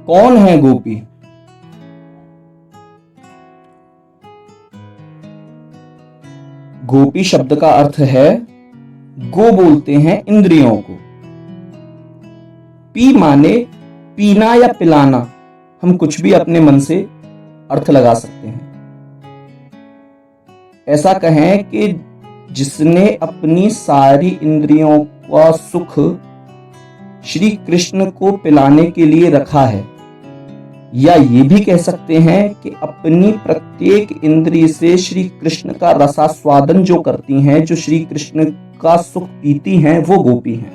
कौन है गोपी? गोपी शब्द का अर्थ है, गो बोलते हैं इंद्रियों को, पी माने पीना या पिलाना। हम कुछ भी अपने मन से अर्थ लगा सकते हैं। ऐसा कहें कि जिसने अपनी सारी इंद्रियों का सुख श्री कृष्ण को पिलाने के लिए रखा है, या ये भी कह सकते हैं कि अपनी प्रत्येक इंद्रिय से श्री कृष्ण का रसास्वादन जो करती हैं, जो श्री कृष्ण का सुख पीती हैं, वो गोपी हैं।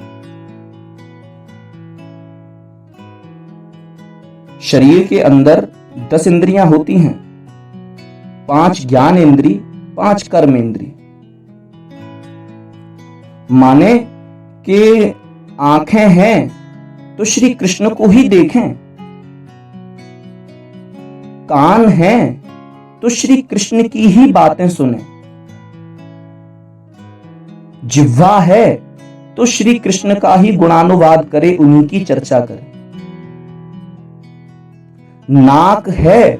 शरीर के अंदर 10 इंद्रियां होती हैं, 5 ज्ञान इंद्री, 5 कर्म इंद्री। माने कि आंखें हैं तो श्री कृष्ण को ही देखें, कान हैं तो श्री कृष्ण की ही बातें सुने, जिह्वा है तो श्री कृष्ण का ही गुणानुवाद करे, उन्हीं की चर्चा करे। नाक है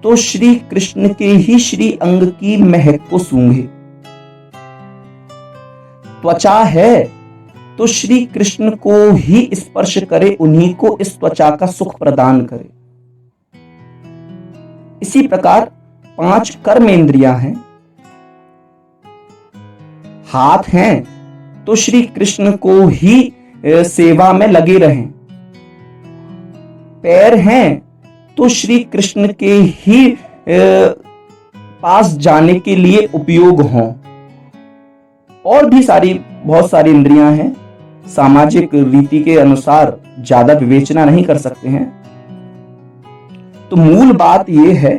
तो श्री कृष्ण के ही श्री अंग की महक को सूंघे। त्वचा है तो श्री कृष्ण को ही स्पर्श करे, उन्हीं को इस त्वचा का सुख प्रदान करे। इसी प्रकार 5 कर्म इंद्रियां हैं। हाथ हैं तो श्री कृष्ण को ही सेवा में लगे रहें। पैर हैं तो श्री कृष्ण के ही पास जाने के लिए उपयोग हों। और भी बहुत सारी इंद्रियां हैं। सामाजिक रीति के अनुसार ज्यादा विवेचना नहीं कर सकते हैं। तो मूल बात यह है,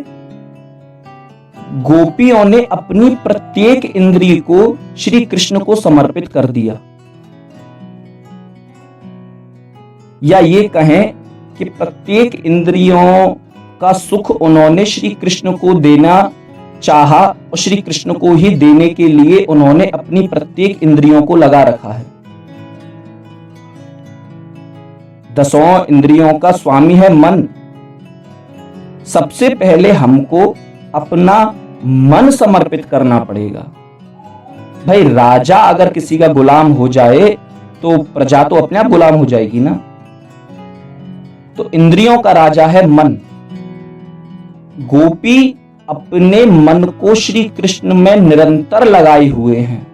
गोपियों ने अपनी प्रत्येक इंद्रिय को श्री कृष्ण को समर्पित कर दिया, या ये कहें कि प्रत्येक इंद्रियों का सुख उन्होंने श्री कृष्ण को देना चाहा, और श्री कृष्ण को ही देने के लिए उन्होंने अपनी प्रत्येक इंद्रियों को लगा रखा है। 10 इंद्रियों का स्वामी है मन। सबसे पहले हमको अपना मन समर्पित करना पड़ेगा। भाई, राजा अगर किसी का गुलाम हो जाए तो प्रजा तो अपने आप गुलाम हो जाएगी ना। तो इंद्रियों का राजा है मन। गोपी अपने मन को श्री कृष्ण में निरंतर लगाए हुए हैं।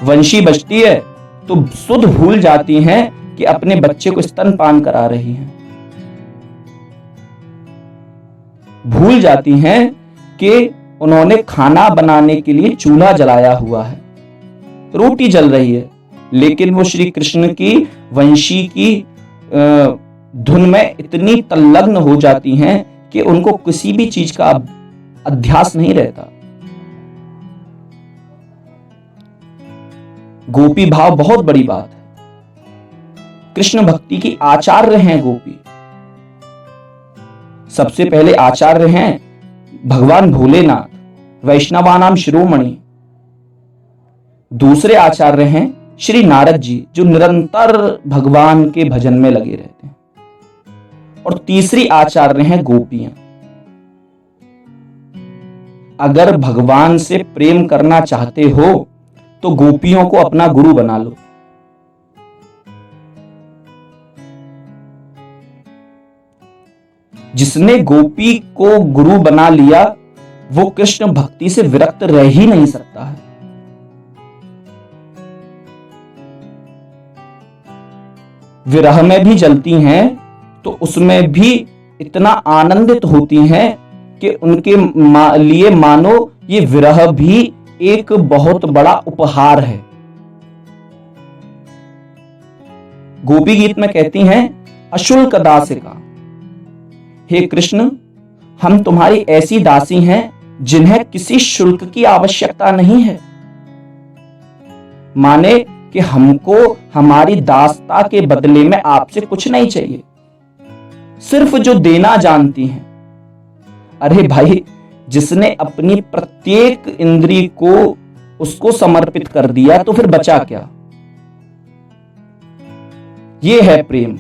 वंशी बजती है तो सुध भूल जाती हैं कि अपने बच्चे को स्तनपान करा रही हैं। भूल जाती हैं कि उन्होंने खाना बनाने के लिए चूल्हा जलाया हुआ है, रोटी जल रही है, लेकिन वो श्री कृष्ण की वंशी की धुन में इतनी तल्लग्न हो जाती हैं कि उनको किसी भी चीज का अध्यास नहीं रहता। गोपी भाव बहुत बड़ी बात है। कृष्ण भक्ति की आचार्य हैं गोपी। सबसे पहले आचार्य हैं भगवान भोलेनाथ, वैष्णवानाम शिरोमणि। दूसरे आचार्य हैं श्री नारद जी, जो निरंतर भगवान के भजन में लगे रहते हैं। और तीसरी आचार्य हैं गोपियां। अगर भगवान से प्रेम करना चाहते हो तो गोपियों को अपना गुरु बना लो। जिसने गोपी को गुरु बना लिया वो कृष्ण भक्ति से विरक्त रह ही नहीं सकता है। विरह में भी जलती हैं तो उसमें भी इतना आनंदित होती हैं कि उनके लिए मानो ये विरह भी एक बहुत बड़ा उपहार है। गोपी गीत में कहती हैं, अशुल्क दासिका, हे कृष्ण, हम तुम्हारी ऐसी दासी हैं जिन्हें किसी शुल्क की आवश्यकता नहीं है। माने कि हमको हमारी दासता के बदले में आपसे कुछ नहीं चाहिए, सिर्फ जो देना जानती हैं। अरे भाई, जिसने अपनी प्रत्येक इंद्रिय को उसको समर्पित कर दिया तो फिर बचा क्या? ये है प्रेम।